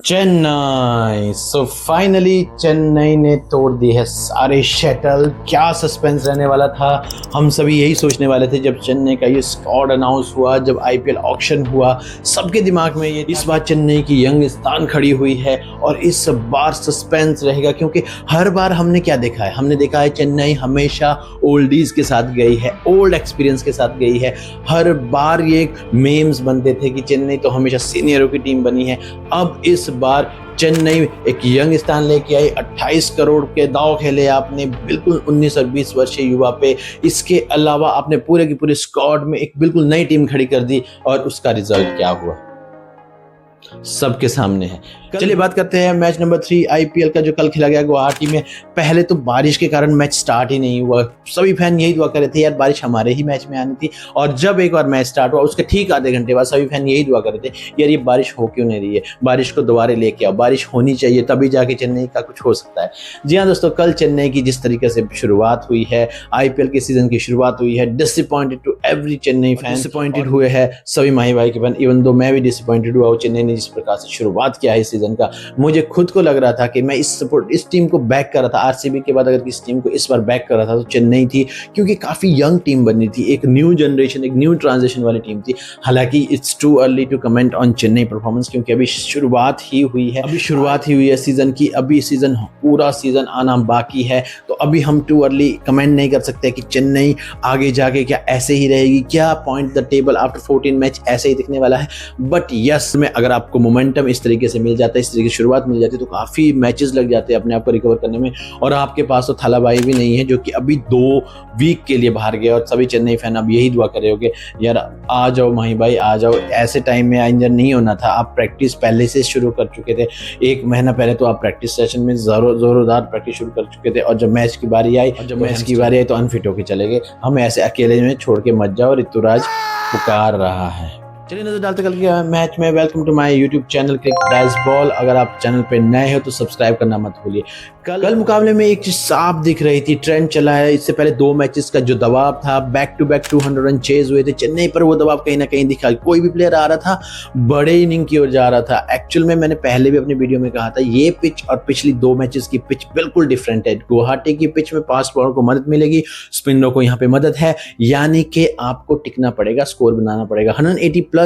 Chennai finally Chennai ने तोड़ दी है सारे शटल। क्या सस्पेंस रहने वाला था। हम सभी यही सोचने वाले थे जब चेन्नई का ये स्क्वाड अनाउंस हुआ, जब आईपीएल ऑक्शन हुआ, सबके दिमाग में ये इस बार चेन्नई की यंग स्थान खड़ी हुई है और इस बार सस्पेंस रहेगा। क्योंकि हर बार हमने क्या देखा है, हमने देखा है चेन्नई हमेशा ओल्डीज के साथ गई है, ओल्ड एक्सपीरियंस के साथ गई है। हर बार ये मेम्स बनते थे कि चेन्नई तो हमेशा सीनियरों की टीम बनी है। अब इस बार चेन्नई एक यंग स्थान लेके आई। 28 करोड़ के दाव खेले आपने बिल्कुल 19 और 20 वर्षीय युवा पे। इसके अलावा आपने पूरे की पूरे स्क्वाड में एक बिल्कुल नई टीम खड़ी कर दी और उसका रिजल्ट क्या हुआ सबके सामने है। चलिए बात करते हैं मैच नंबर 3 आईपीएल का जो कल खेला गया गुवाहाटी में। पहले तो बारिश के कारण मैच स्टार्ट ही नहीं हुआ। सभी फैन यही दुआ कर रहे थे यार बारिश हमारे ही मैच में आनी थी। और जब एक बार मैच स्टार्ट हुआ उसके ठीक आधे घंटे बाद सभी फैन यही दुआ कर रहे थे यार ये बारिश हो क्यों नहीं रही है, बारिश को दोबारा लेके आओ, बारिश होनी चाहिए तभी जाके चेन्नई का कुछ हो सकता है। जी हाँ दोस्तों, कल चेन्नई की जिस तरीके से शुरुआत हुई है, आईपीएल के सीजन की शुरुआत हुई है, disappointed to every Chennai fan, disappointed हुए हैं सभी माही भाई के फैन। इवन दो मैं भी डिसअपॉइंटेड हुआ हूँ। चेन्नई ने जिस प्रकार से शुरुआत किया है इस सीजन का, मुझे खुद को लग रहा था कि मैं इस टीम को बैक कर रहा था। आरसीबी के बाद अगर इस टीम को इस बार बैक कर रहा था तो चेन्नई थी, क्योंकि काफी यंग टीम बनी थी, एक न्यू जनरेशन, एक न्यू ट्रांजिशन वाली टीम थी। हालांकि it's too early to comment on Chennai performance, क्योंकि अभी शुरुआत ही हुई है सीजन की। अभी सीजन पूरा सीजन आना बाकी है, तो अभी हम टू अर्ली कमेंट नहीं कर सकते कि चेन्नई आगे जाके क्या ऐसे ही रहेगी, क्या point the table after 14 match ऐसे ही दिखने वाला है। बट यस, में अगर आपको मोमेंटम इस तरीके से मिल जाता है, इस तरीके की शुरुआत मिल जाती है, तो काफी मैचेस लग जाते हैं अपने आप को रिकवर करने में। और आपके पास तो थालाबाई भी नहीं है जो कि अभी 2 वीक के लिए बाहर गया, और सभी चेन्नई फैन अब यही दुआ कर रहे होंगे यार आ जाओ माही भाई आ जाओ। ऐसे टाइम में इंजर नहीं होना था। आप प्रैक्टिस पहले से शुरू कर चुके थे, 1 महीना पहले तो आप प्रैक्टिस सेशन में जोरदार प्रैक्टिस शुरू कर चुके थे। और जब मैच की बारी आई तो अनफिट होके चले गए। हमें ऐसे अकेले में छोड़ के मत जाओ, ऋतुराज पुकार रहा है। चलिए नजर डालते कल के मैच में। Welcome to my YouTube channel cricket dice ball. अगर आप चैनल पे नए हो तो सब्सक्राइब करना मत भूलिए। कल मुकाबले में एक चीज साफ दिख रही थी, ट्रेंड चला है। इससे पहले 2 मैचेस का जो दबाव था, back to back 200 run chase हुए थे चेन्नई पर, वो दबाव कहीं ना कहीं दिखा। कोई भी प्लेयर आ रहा था बड़े इनिंग की ओर जा रहा था। एक्चुअल में मैंने पहले भी अपनी वीडियो में कहा था ये पिच और पिछली 2 मैचेस की पिच बिल्कुल डिफरेंट है। गुवाहाटी की पिच में फास्ट बॉलर को मदद मिलेगी, स्पिनरों को यहाँ पे मदद है, यानी कि आपको टिकना पड़ेगा, स्कोर बनाना पड़ेगा। 180 प्लस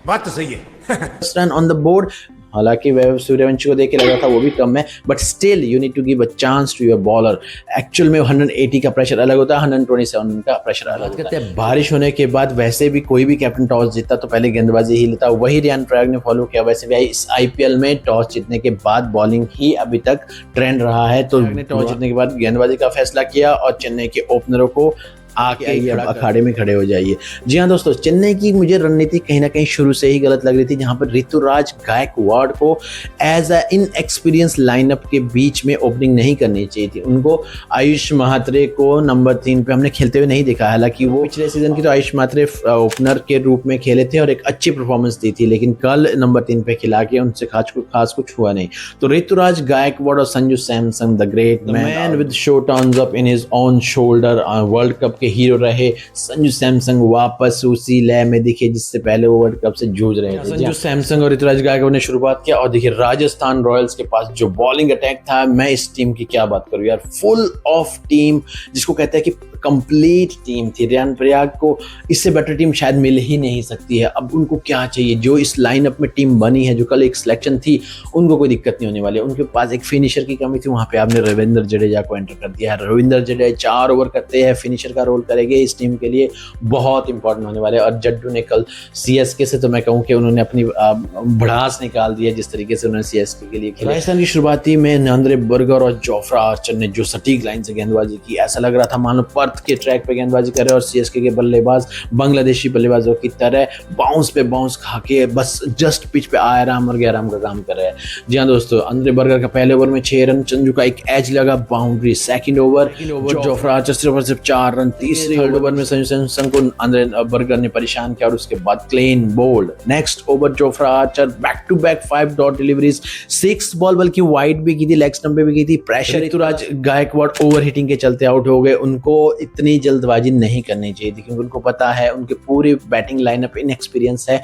बात तो सही है रन ऑन द बोर्ड। हालांकि वैभव सूर्यवंशी को देखे लगा था वो भी कम है, but still you need to give a chance to your bowler. Actual में 180 का प्रेशर अलग होता है, 127 का प्रेशर अलग होता है। बारिश होने के बाद वैसे भी कोई भी कैप्टन टॉस जीतता तो पहले गेंदबाजी ही लेता, वही रियान पराग ने फॉलो किया। वैसे भी इस आईपीएल में टॉस जीतने के बाद बॉलिंग ही अभी तक ट्रेंड रहा है, तो टॉस जीतने के बाद गेंदबाजी का फैसला किया और चेन्नई के ओपनर को आके आइए अब अखाड़े में खड़े हो जाइए। जी हाँ दोस्तों, चेन्नई की मुझे रणनीति कहीं ना कहीं शुरू से ही गलत लग रही थी, जहां पर ऋतुराज गायकवाड़ को एज अ इनएक्सपीरियंस लाइनअप के बीच में ओपनिंग नहीं करनी चाहिए थी। उनको आयुष महात्रे को नंबर 3 पे हमने खेलते हुए नहीं देखा। हालांकि वो पिछले सीजन की तो आयुष महात्रे ओपनर के रूप में खेले थे और एक अच्छी परफॉर्मेंस दी थी, लेकिन कल नंबर 3 पे खिला के उनसे खास कुछ हुआ नहीं। तो ऋतुराज गायकवाड़ और Sanju Samson the great man with show turns up in his own shoulder, world cup hero रहे। संजू सैमसन वापस उसी लय में दिखे जिससे पहले वो वर्ल्ड कप से जूझ रहे थे। संजू सैमसन और ऋतुराज गायकवाड़ ने शुरुआत किया और देखिए राजस्थान रॉयल्स के पास जो बॉलिंग अटैक था, मैं इस टीम की क्या बात करूं यार, फुल ऑफ टीम, जिसको कहते हैं कि कंप्लीट टीम थी। रियान पराग को इससे बेटर टीम शायद मिल ही नहीं सकती है। अब उनको क्या चाहिए, जो इस लाइनअप में टीम बनी है, जो कल एक सिलेक्शन थी, उनको कोई दिक्कत नहीं होने वाली। उनके पास एक फिनिशर की कमी थी, वहां पे आपने रविंद्र जडेजा को एंटर कर दिया है। रविंद्र जडेजा 4 ओवर करते हैं, फिनिशर का रोल करेंगे, इस टीम के लिए बहुत इंपॉर्टेंट होने वाले। और जड्डू ने कल सीएसके से तो मैं कहूं कि उन्होंने अपनी भड़ास निकाल दी है, जिस तरीके से उन्होंने सीएसके के लिए खेला। राजस्थान की शुरुआती में अंद्रे बर्गर और जोफ्रा आर्चर ने जो सटीक लाइन से गेंदबाजी की, ऐसा लग रहा था मानो पर्थ के ट्रैक पे गेंदबाजी कर रहे हैं और सीएसके के बल्लेबाज बांग्लादेशी बल्लेबाजों की तरह बाउंस पे बाउंस खा के बस जस्ट पिच पे आराम और गैराम का काम कर रहे हैं। जी हाँ दोस्तों, अंद्रे बर्गर का पहले ओवर में 6 रन, चंजू का एक एज लगा, boundary. Second over Jofra Archer सिर्फ 4 रन, तीसरे थर्ड ओवर में संजू सैमसन को अंदर बर्गर ने परेशान किया और उसके बाद clean bowled. Next over Jofra Archer back to back 5 dot deliveries, 6 ball बल्कि वाइड भी की थी, लेग स्टंप पे भी की थी। Pressure Ruturaj Gaikwad over hitting के चलते आउट हो गए। उनको इतनी जल्दबाजी नहीं करनी चाहिए थी क्योंकि उनको पता है उनके पूरे बैटिंग लाइनअप इनएक्सपीरियंस है।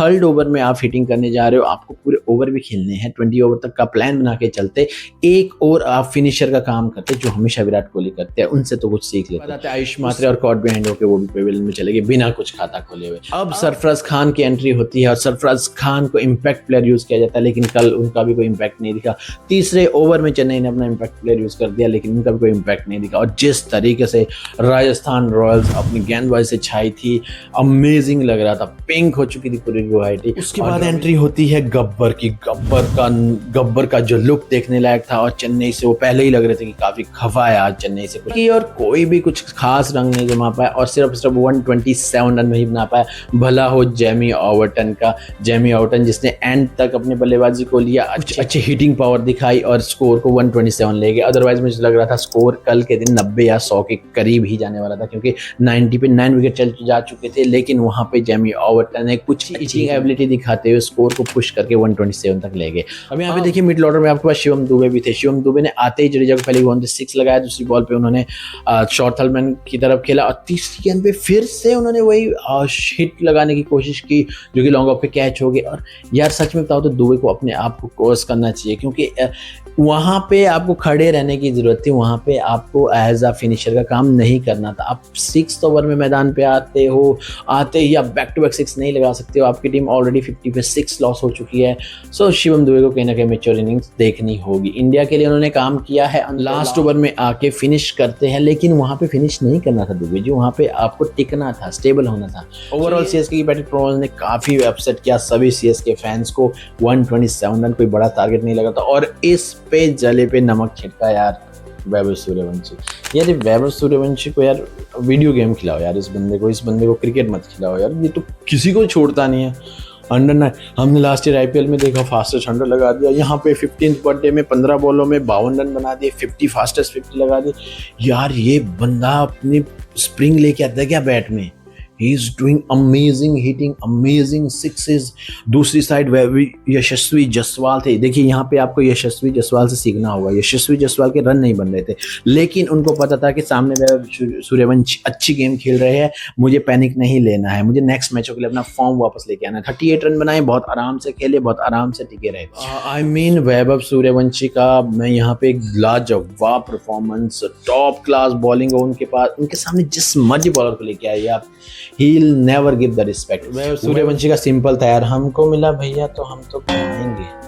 थर्ड ओवर में आप हिटिंग करने जा रहे हो, आपको पूरे ओवर भी खेलने हैं, 20 ओवर तक का प्लान बना के चलते, एक और आप फिनिशर का काम करते जो हमेशा विराट कोहली करते हैं, उनसे तो कुछ सीख लेते। आयुष मात्रे और कॉट बिहाइंड होके वो भी पेविलियन में चले गए बिना कुछ खाता खोले हुए। अब सरफराज खान की एंट्री होती है और सरफराज खान को इंपैक्ट प्लेयर यूज किया जाता है, लेकिन कल उनका भी कोई इंपैक्ट नहीं दिखा। तीसरे ओवर में चेन्नई ने अपना इंपैक्ट प्लेयर यूज कर दिया, लेकिन उनका भी कोई इंपैक्ट नहीं दिखा। और जिस तरीके से राजस्थान रॉयल्स अपनी गेंदबाजी से छाई थी, अमेजिंग लग रहा था, पिंक हो चुकी थी पूरी गुवाहाटी। उसके बाद एंट्री होती है गब्बर की। गब्बर का जो लुक देखने लायक था और चेन्नई से वो पहले ही लग रहे थे कि काफी खफा है आज चेन्नई से कुछ, और कोई भी कुछ खास रंग नहीं जमा पाया और सिर्फ 127 रन नहीं बना पाया। भला हो जेमी ओवर्टन का, जेमी ओवर्टन जिसने एंड तक अपने बल्लेबाजी को लिया, अच्छे हिटिंग पावर दिखाई और स्कोर को 127 ले गए। अदरवाइज मुझे लग रहा था स्कोर कल के दिन 90 या 100 के करीब ही जाने वाला था क्योंकि 90 पे 9 विकेट चल जा चुके थे, लेकिन वहां पे जेमी ओवर्टन ने कुछ हिटिंग एबिलिटी दिखाते हुए स्कोर को पुश करके 127 तक ले गए। अब यहाँ पे देखिए मिडिल ऑर्डर में आपके पास शिवम दुबे भी थे। शिवम दुबे ने आते ही जडेजा को पहली गेंद पे 6 लगाया, दूसरी बॉल पे उन्होंने शॉर्ट थर्डमैन की तरफ खेला और तीसरी गेंद पे फिर से उन्होंने वही हिट लगाने की कोशिश की जो कि लॉन्ग ऑफ पे कैच हो गई। और यार सच में बताओ तो दुबे को अपने आप को कोर्स करना चाहिए क्योंकि वहां पे आपको खड़े रहने की जरूरत थी, वहां पे आपको एज अ फिनिशर का काम नहीं करना था। आप 6 ओवर में मैदान पे आते ही आप बैक टू बैक 6 नहीं लगा सकते हो, आपकी टीम ऑलरेडी 50 पे 6 लॉस हो चुकी है। सो शिवम दुबे को कहीं ना कहीं मैच्योर इनिंग्स देखनी होगी। इंडिया के लिए उन्होंने काम किया है, लास्ट ओवर में आके फिनिश करते हैं, लेकिन वहां पे फिनिश नहीं करना था दुबे जी, वहां पे आपको टिकना था, स्टेबल होना था। ओवरऑल सीएसके की बैटिंग परफॉर्मेंस ने काफी अपसेट किया सभी सीएसके फैंस को। 127 रन कोई बड़ा टारगेट नहीं लगा था और इस पे जले पे नमक छिड़का यार वैभव सूर्यवंशी। यार वैभव सूर्यवंशी को यार वीडियो गेम खिलाओ यार, इस बंदे को क्रिकेट मत खिलाओ यार, ये तो किसी को छोड़ता नहीं है। अंडर 9 हमने लास्ट ईयर आईपीएल में देखा, फास्टेस्ट 100 लगा दिया, यहाँ पे 15th बर्थडे में 15 बॉलों में 52 रन बना दिए, 50 फास्टेस्ट 50 लगा दिए। यार ये बंदा अपनी स्प्रिंग लेके आता है क्या बैट में? He is doing amazing hitting, amazing sixes। दूसरी साइड यशस्वी जायसवाल थे। देखिए यहाँ पे आपको यशस्वी जायसवाल से सीखना होगा। यशस्वी जायसवाल के रन नहीं बन रहे थे, लेकिन उनको पता था कि सामने सूर्यवंशी अच्छी गेम खेल रहे हैं, मुझे पैनिक नहीं लेना है, मुझे नेक्स्ट मैचों के लिए अपना फॉर्म वापस लेके आना है। 38 रन बनाए, बहुत आराम से खेले, बहुत आराम से टिके रहे। आई मीन वैभव सूर्यवंशी का मैं यहाँ पे एक लाजवाब परफॉर्मेंस, टॉप क्लास बॉलिंग हो उनके पास, उनके सामने जिस मर्जी बॉलर को लेके आए आप, he'll never give the respect। Suryavanshi का सिंपल था यार, हमको मिला भैया तो हम तो खाएंगे।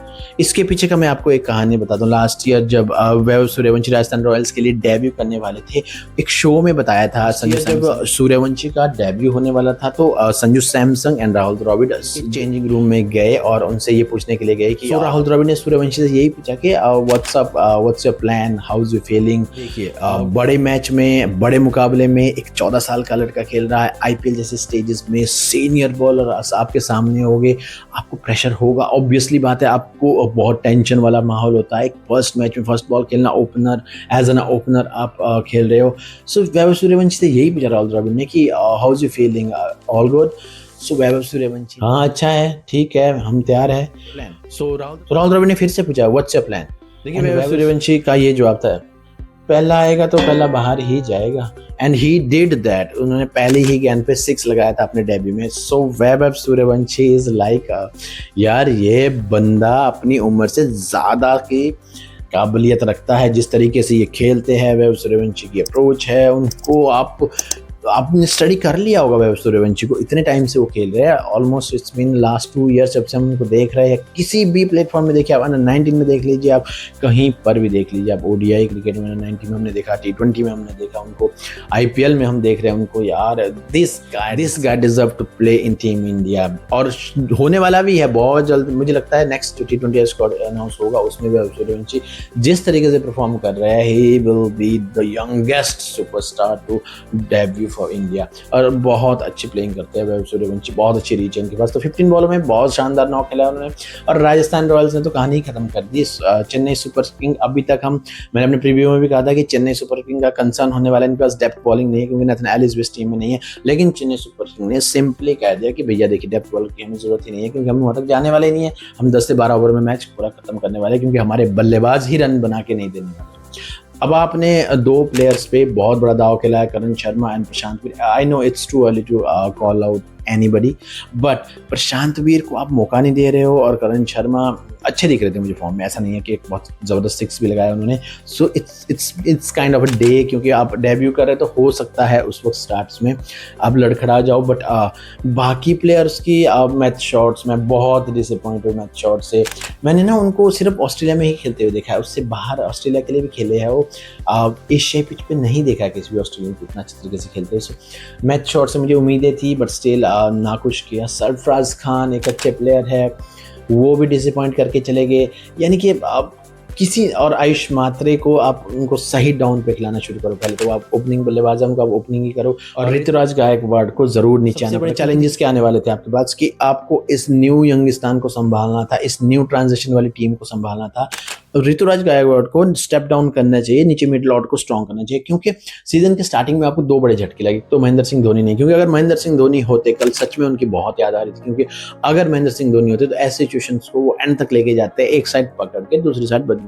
इसके पीछे का मैं आपको एक कहानी बता दूं। लास्ट ईयर जब वैभव सूर्यवंशी राजस्थान रॉयल्स के लिए डेब्यू करने वाले थे, एक शो में बताया था जब सूर्यवंशी का डेब्यू होने वाला था तो Sanju Samson and Rahul Dravid changing room में गए और उनसे ये पूछने के लिए गए कि राहुल द्रविड़ ने सूर्यवंशी से यही पूछा कि what's your plan, how is you feeling. बड़े मैच में, बड़े मुकाबले में एक 14 साल का लड़का खेल रहा है, आईपीएल जैसे स्टेजेस में सीनियर बॉलर आपके सामने होंगे, आपको प्रेशर होगा, ऑब्वियसली बात है, आपको बहुत टेंशन वाला माहौल होता है। एक फर्स्ट मैच में फर्स्ट बॉल खेलना, ओपनर एज एन ओपनर आप खेल रहे हो। सो वैभव सूर्यवंशी से यही पूछा राहुल द्रविड़ ने कि how is you feeling, all good. So Vaibhav Suryavanshi हाँ अच्छा है, ठीक है, हम तैयार है। सो राहुल द्रविड़ ने फिर से पूछा व्हाट्स योर प्लान। देखिए वैभव सूर्यवंशी का ये जवाब था, पहला आएगा तो पहला बाहर ही जाएगा, एंड ही डिड दैट। उन्होंने पहले ही गेंद पे 6 लगाया था अपने डेब्यू में। सो वैभव सूर्यवंशी इज लाइक यार ये बंदा अपनी उम्र से ज्यादा की काबिलियत रखता है। जिस तरीके से ये खेलते हैं, वैभव सूर्यवंशी की अप्रोच है, उनको आपने स्टडी कर लिया होगा वैभव सूर्यवंशी को, इतने टाइम से वो खेल रहे हैं, almost it's been last 2 years जब से हम उनको देख रहे हैं। किसी भी प्लेटफॉर्म में देखिए, आप अंडर 19 में देख लीजिए, आप कहीं पर भी देख लीजिए, आप ओडीआई क्रिकेट में अंडर 19 में हमने देखा, T20 में हमने देखा उनको, आईपीएल में हम देख रहे हैं उनको। यार this guy deserve to play in team India, और होने वाला भी है बहुत जल्द। मुझे लगता है नेक्स्ट T20 स्क्वाड अनाउंस होगा, उसमें वैभव सूर्यवंशी जिस तरीके से परफॉर्म कर रहे हैं, he will be the youngest superstar to debut for India और बहुत अच्छी प्लेइंग करते हैं वैभव सूर्यवंशी, बहुत अच्छी रीच है उनके पास। तो 15 बॉलों में बहुत शानदार नॉक खेला उन्होंने और राजस्थान रॉयल्स ने तो कहानी खत्म कर दी। चेन्नई सुपर किंग अभी तक मैंने अपने प्रीव्यू में भी कहा था कि चेन्नई सुपर किंग का कंसर्न होने वाला है, इनके पास डेप्थ बॉलिंग नहीं है क्योंकि नाथन एलिस भी इस टीम में नहीं है। लेकिन चेन्नई सुपर किंग ने सिंपली कह दिया कि भैया देखिए डेप्थ बॉलिंग की हमें जरूरत ही नहीं है क्योंकि हम वहाँ तक जाने वाले नहीं है, हम 10 से 12 ओवर में मैच पूरा खत्म करने वाले क्योंकि हमारे बल्लेबाज ही रन बना के नहीं देने वाले। अब आपने 2 प्लेयर्स पे बहुत बड़ा दाव खेला है, Karan Sharma and Prashant Veer. I know it's too early to call out anybody, but Prashant Veer को आप मौका नहीं दे रहे हो और करण शर्मा अच्छे दिख रहे थे मुझे फॉर्म में, ऐसा नहीं है कि एक बहुत ज़बरदस्त 6 भी लगाया उन्होंने। So it's kind of a day, क्योंकि आप डेब्यू कर रहे तो हो सकता है उस वक्त स्टार्ट्स में आप लड़खड़ा जाओ, बट बाकी प्लेयर्स की मैच शॉट्स में बहुत डिसअपॉइंट हुई। मैच शॉट से मैंने ना उनको सिर्फ ऑस्ट्रेलिया में ही खेलते हुए देखा है, उससे बाहर ऑस्ट्रेलिया के लिए भी खेले हैं वो, एशियाई पिच पे नहीं देखा किसी भी ऑस्ट्रेलियन को इतना अच्छे तरीके से खेलते हैं। मैच शॉट से मुझे उम्मीदें थी बट स्टिल नाखुश किया। सरफराज खान एक अच्छे प्लेयर है, वो भी डिसअपॉइंट करके चले गए। यानी कि आप किसी और आयुष मात्रे को आप उनको सही डाउन पे खिलाना शुरू करो। पहले तो आप ओपनिंग बल्लेबाज उनको आप ओपनिंग ही करो और ऋतुराज गायकवाड़ को जरूर नीचे आने बड़े चैलेंजेस क्या आने वाले थे आपके पास कि आपको इस न्यू यंगिस्तान को संभालना था, इस न्यू ट्रांजिशन वाली टीम को संभालना था। ऋतुराज गायकवाड़ को स्टेप डाउन करना चाहिए, नीचे मिड ऑर्डर को स्ट्रॉन्ग करना चाहिए, क्योंकि सीजन के स्टार्टिंग में आपको 2 बड़े झटके लगे। तो महेंद्र सिंह धोनी नहीं, क्योंकि अगर महेंद्र सिंह धोनी होते, कल सच में उनकी बहुत याद आ रही थी, क्योंकि अगर महेंद्र सिंह धोनी होते तो ऐसे सिचुएशंस को वो एंड तक लेके जाते हैं, एक साइड पकड़ के दूसरी साइड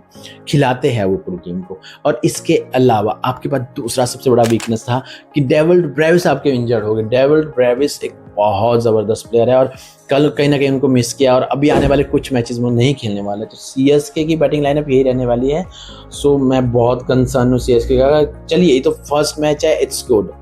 खिलाते हैं वो पूरी टीम को। और इसके अलावा आपके पास दूसरा सबसे बड़ा वीकनेस था कि डेविड ब्रेविस आपके इंजर्ड हो गए। डेविड ब्रेविस एक बहुत ज़बरदस्त प्लेयर है और कल कहीं ना कहीं उनको मिस किया और अभी आने वाले कुछ मैचेस में नहीं खेलने वाले। तो सीएसके की बैटिंग लाइनअप यही रहने वाली है। सो मैं बहुत कंसर्न हूँ सीएसके का। चलिए ये तो फर्स्ट मैच है, it's good,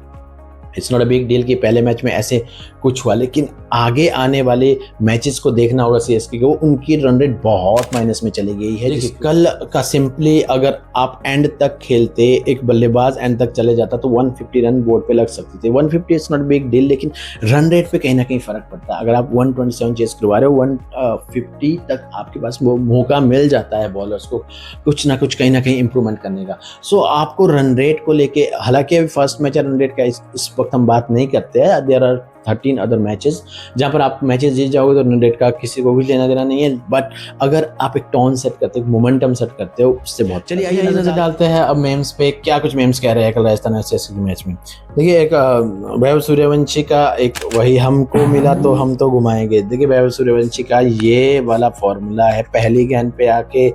it's not a big deal कि पहले मैच में ऐसे कुछ हुआ, लेकिन आगे आने वाले मैचेस को देखना होगा सीएसके को। उनकी रन रेट बहुत माइनस में चली गई है। कल का सिंपली अगर आप एंड तक खेलते, एक बल्लेबाज एंड तक चले जाता तो 150 रन बोर्ड पे लग सकते थे। 150 इट्स नॉट बिग डील, लेकिन रन रेट पे कहीं ना कहीं फर्क पड़ता है। अगर आप 127 चेस करवा रहे हो, 150 तक आपके पास वो मौका मिल जाता है बॉलर्स को कुछ ना कुछ कहीं ना कहीं इंप्रूवमेंट करने का। सो आपको रन रेट को लेके, हालांकि अभी फर्स्ट मैच है, रन रेट का इस वक्त हम बात नहीं करते हैं। देयर आर 13 अदर मैचेस जहाँ पर आप मैचेस जीत जाओगे तो रन रेट का किसी को भी लेना देना नहीं है। बट अगर आप एक टोन सेट करते हो, मोमेंटम सेट करते हो, उससे बहुत। चलिए आइए नजर डालते हैं अब मेम्स पे, क्या कुछ मेम्स कह रहे हैं कल राजस्थान के मैच में। देखिए एक वैभव सूर्यवंशी का एक वही हमको मिला तो हम तो घुमाएंगे। देखिए वैभव सूर्यवंशी का ये वाला फॉर्मूला है, पहली गेंद पे आके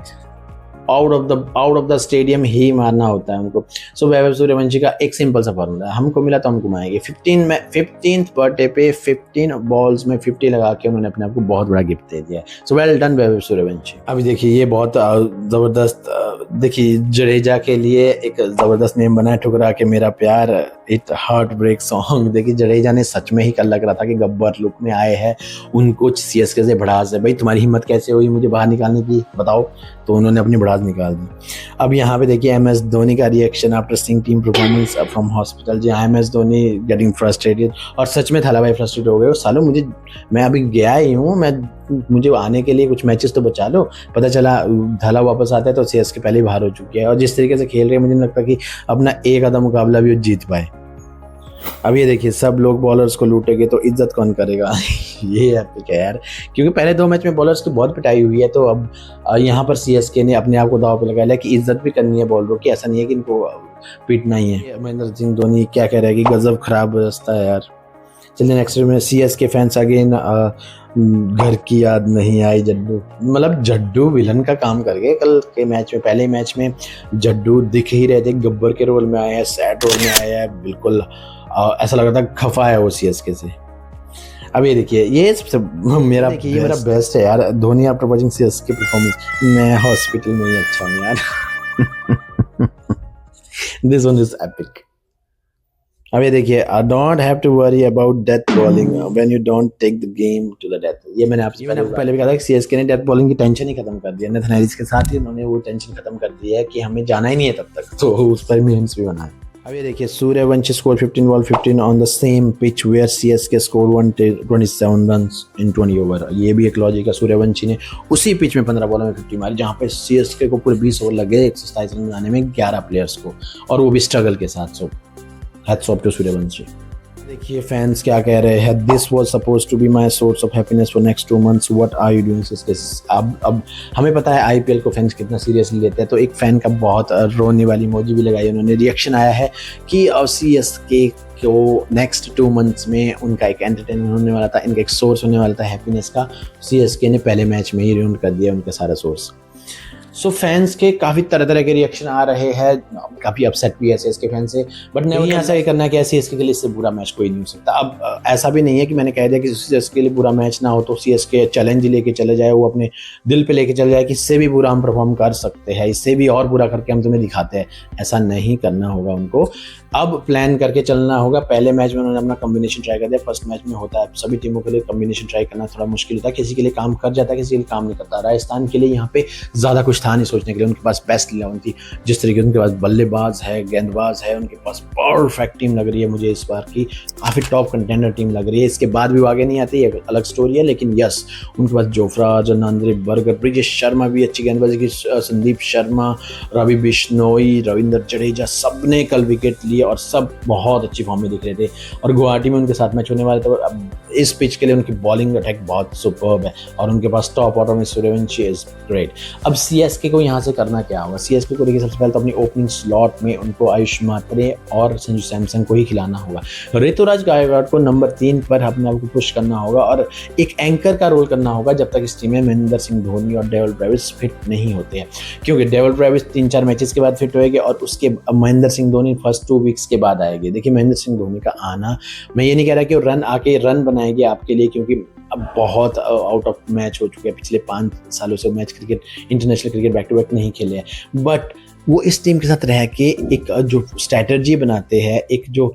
आउट ऑफ द स्टेडियम ही मारना होता है उनको। सो वैभव सूर्यवंशी का एक सिंपल सा फॉर्मूला है, हमको मिला तो हम घुमाएंगे। 15th बर्थडे पे 15 बॉल्स में 50 लगा के उन्होंने अपने आप को बहुत बड़ा गिफ्ट दे दिया। So well done Vaibhav Suryavanshi. अभी देखिए ये बहुत ज़बरदस्त, देखिए जडेजा के लिए एक ज़बरदस्त नेम बना है, ठुकरा के मेरा प्यार, इट हार्ट ब्रेक सॉन्ग। देखिए जडेजा ने सच में ही कल लग रहा था कि गब्बर लुक में आए हैं, उनको सीएसके से भड़ास है। भाई तुम्हारी हिम्मत कैसे हुई मुझे बाहर निकालने की, बताओ। तो उन्होंने अपनी भड़ास निकाल दी। अब यहाँ पे देखिए एमएस धोनी का reaction after seeing team performance from hospital. जी एमएस धोनी गेटिंग फ्रस्ट्रेटेड, और सच में थाला भाई फ्रस्ट्रेट हो गए। और सालों मैं अभी गया ही हूँ, मुझे आने के लिए कुछ मैचेस तो बचा लो। पता चला थाला वापस आता है तो सीएसके पहले ही बाहर हो चुकी है, और जिस तरीके से खेल रहे हैं मुझे नहीं लगता कि अपना एक आधा मुकाबला भी वो जीत पाए। अब ये देखिए सब लोग बॉलर्स को लूटेंगे तो इज्जत कौन करेगा ये एपिक है यार, क्योंकि पहले 2 मैच में बॉलर्स की बहुत पिटाई हुई है। तो अब यहाँ पर सीएसके ने अपने आप को दाव पे लगाया कि इज्जत भी करनी है बॉलरों की, ऐसा नहीं है कि इनको पीटना ही है। महेंद्र सिंह धोनी क्या कह रहा है कि गजब खराब रास्ता है यार। चलिए नेक्स्ट में सीएसके फैंस अगेन, घर की याद नहीं आई जड्डू। मतलब जड्डू विलन का काम कर गए कल के मैच में। पहले मैच में जड्डू दिख ही रहे थे, गब्बर के रोल में आए हैं, सैड रोल में आया है, बिल्कुल ऐसा लग रहा था खफा है वो सीएसके से। अब ये देखिए ये सबसे मेरा बेस्ट है यार, Dhoni after watching CSK performance. मैं हॉस्पिटल में ही अच्छा हूँ यार दिस वन इज एपिक। अब ये देखिए don't have to worry about death bowling when you don't take the game to the death. ये मैंने आपसे पहले भी कहा था कि सीएसके ने डेथ बॉलिंग की टेंशन ही खत्म कर दिया। नेथन हैरिस के साथ ही उन्होंने वो टेंशन खत्म कर दी है कि हमें जाना ही नहीं है तब तक, तो उस पर मीम्स भी बनाए। अब ये देखिए Suryavanshi score 15 ball 15 on the same pitch where CSK score 127 runs in 20 over. ये भी एक लॉजिक है, सूर्यवंशी ने उसी पिच में 15 बॉलों में 50 मारी, जहाँ पे सीएसके को पूरे 20 ओवर लगे 127 रन बनाने में 11 प्लेयर्स को, और वो भी स्ट्रगल के साथ। So hats off to Suryavanshi. देखिए फैंस क्या कह रहे हैं, this was suppose to be my source of happiness for next 2 months, what are you doing sisters. अब हमें पता है आईपीएल को फैंस कितना सीरियसली लेते हैं, तो एक फैन का बहुत रोने वाली इमोजी भी लगाई उन्होंने। रिएक्शन आया है कि सीएसके को नेक्स्ट 2 months में उनका एक एंटरटेनमेंट होने वाला था, इनका एक सोर्स होने वाला था हैप्पीनेस का। सीएसके ने पहले मैच में ही रुइन कर दिया उनका सारा सोर्स। सो फैंस के काफ़ी तरह तरह के रिएक्शन आ रहे हैं, काफ़ी अपसेट भी है सीएसके फैन से, बट नहीं ऐसा ही करना है कि सीएसके के लिए इससे बुरा मैच कोई नहीं हो सकता। अब ऐसा भी नहीं है कि मैंने कह दिया कि सीएसके के लिए बुरा मैच ना हो तो सीएसके चैलेंज लेके चले जाए, वो अपने दिल पे लेके चले जाए कि इससे भी बुरा हम परफॉर्म कर सकते हैं, इससे भी और बुरा करके हम तुम्हें दिखाते हैं। ऐसा नहीं करना होगा उनको, अब प्लान करके चलना होगा। पहले मैच में उन्होंने अपना कॉम्बिनेशन ट्राई कर दिया, फर्स्ट मैच में होता है सभी टीमों के लिए कॉम्बिनेशन ट्राई करना थोड़ा मुश्किल होता है, किसी के लिए काम कर जाता है, किसी के लिए काम नहीं करता। राजस्थान के लिए यहाँ पे ज़्यादा कुछ था नहीं सोचने के लिए, उनके पास बेस्ट 11 थी, जिस तरीके उनके पास बल्लेबाज है, गेंदबाज है, उनके पास परफेक्ट टीम लग रही है मुझे इस बार की, काफ़ी टॉप कंटेंडर टीम लग रही है। इसके बाद भी वो आगे नहीं आती, ये अलग स्टोरी है, लेकिन यस उनके पास Jofra Archer, Nandre Burger, Brijesh Sharma भी अच्छी गेंदबाजी की, संदीप शर्मा, रवि बिश्नोई, रविंद्र जडेजा, सब ने कल विकेट लिए और सब बहुत अच्छी फॉर्म में दिख रहे थे। और गुवाहाटी में उनके साथ मैच होने वाले थे। अब इस पिच के लिए उनकी बॉलिंग अटैक बहुत सुपर्ब है और उनके पास टॉप ऑर्डर में सूर्यवंशी इज ग्रेट। अब सीएसके को यहाँ से करना क्या होगा, सीएसके को देखिए सबसे पहले तो अपनी ओपनिंग स्लॉट में उनको आयुष मात्रे और संजू सैमसन को ही खिलाना होगा। ऋतुराज गायकवाड़ को नंबर 3 पर अपने आप को पुश करना होगा और एक एंकर का रोल करना होगा जब तक इस टीम में महेंद्र सिंह धोनी और डेविड ब्रेविस फिट नहीं होते हैं, क्योंकि डेविड ब्रेविस 3-4 मैचेस के बाद फिट होएंगे और उसके महेंद्र सिंह धोनी फर्स्ट 2 weeks के बाद आएंगे। देखिए महेंद्र सिंह धोनी का आना, मैं ये नहीं कह रहा कि वो रन आके रन बनाएंगे आपके लिए, क्योंकि अब बहुत आउट ऑफ मैच हो चुके हैं, पिछले 5 सालों से match cricket, international cricket back to back नहीं खेले हैं, बट वो इस टीम के साथ रह के एक जो स्ट्रैटेजी बनाते हैं, एक जो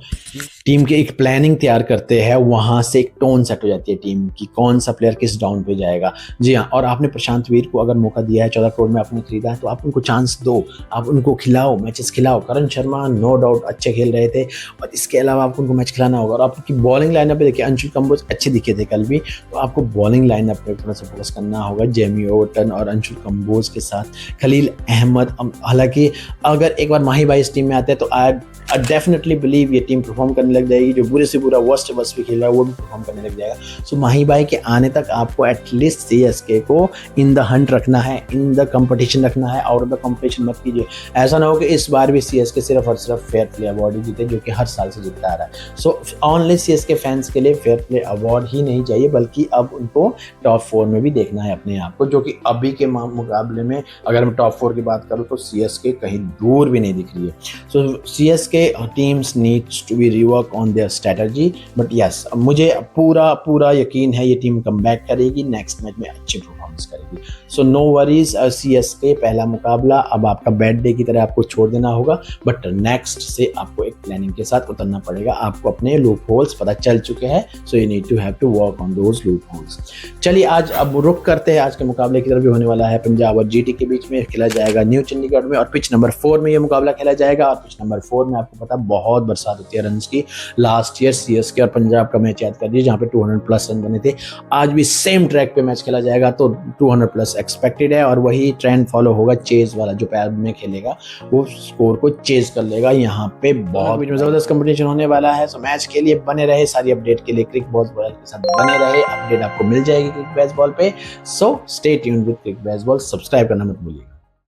टीम की एक प्लानिंग तैयार करते हैं, वहाँ से एक टोन सेट हो जाती है टीम की, कौन सा प्लेयर किस डाउन पे जाएगा। जी हाँ, और आपने प्रशांत वीर को अगर मौका दिया है, 14 करोड़ में आपने खरीदा है, तो आप उनको चांस दो, आप उनको खिलाओ, मैचेस खिलाओ। करण शर्मा नो डाउट अच्छे खेल रहे थे और इसके अलावा आपको उनको मैच खिलाना होगा। और आपकी बॉलिंग लाइनअप पे देखिए, अंशुल कंबोज अच्छे दिखे थे कल भी, तो आपको बॉलिंग लाइनअप पे थोड़ा सा फोकस करना होगा। जेमी ओवर्टन और अंशुल कंबोज के साथ खलील अहमद, हालांकि अगर एक बार माही भाई इस टीम में आते हैं तो आई डेफिनेटली बिलीव ये टीम परफॉर्म करने लग जाएगी। जो बुरे से बुरा वर्स्ट बस भी खेल रहा है वो भी परफॉर्म करने लग जाएगा। सो माही भाई के आने तक आपको एटलीस्ट सीएसके को इन द हंट रखना है, इन द कंपटीशन रखना है, आउट ऑफ द कंपटीशन मत कीजिए। ऐसा ना हो कि इस बार भी सीएसके सिर्फ और सिर्फ फेयर प्ले अवार्ड ही जीते, जो कि हर साल से जीतता आ रहा है। सो ओनली सीएसके फैंस के लिए फेयर प्ले अवार्ड ही नहीं चाहिए, बल्कि अब उनको टॉप 4 में भी देखना है अपने आप को, जो कि अभी के मुकाबले में अगर मैं टॉप 4 की बात करूँ तो सीएसके कहीं दूर भी नहीं दिख रही है। So CSK teams needs to be rework on their strategy, but yes मुझे पूरा यकीन है ये टीम कमबैक करेगी, नेक्स्ट मैच में अच्छी परफॉर्मेंस करेगी। सो नो वरीज, सीएसके पहला मुकाबला अब आपका बैड डे की तरह आपको छोड़ देना होगा, बट नेक्स्ट से आपको एक प्लानिंग के साथ उतरना पड़ेगा। आपको अपने लूप होल्स पता चल चुके हैं, so you need to have to work on those loopholes. चलिए आज अब रुक करते हैं, आज के मुकाबले की तरफ भी होने वाला है। पंजाब और जीटी के बीच में खेला जाएगा न्यू चंडीगढ़ में, और पिच नंबर 4 में ये मुकाबला खेला जाएगा। और पिच नंबर 4 में आपको पता बहुत बरसात होती है रन्स की। लास्ट ईयर सीएसके और पंजाब का मैच याद कर लीजिए, जहाँ पे 200+ रन बने थे। आज भी सेम ट्रैक पे मैच खेला जाएगा, तो 200+ एक्सपेक्टेड है, और वही ट्रेंड फॉलो होगा चेज वाला। जो पैर में खेलेगा वो स्कोर को चेज कर लेगा। यहाँ पे बहुत जबरदस्त कंपटीशन होने वाला है। सो मैच के लिए बने रहे, सारी अपडेट के लिए क्रिक बेसबॉल के साथ बने रहे। अपडेट आपको मिल जाएगी क्रिक बेसबॉल पे। So stay tuned with cric baseball, subscribe करना मत भूलिए।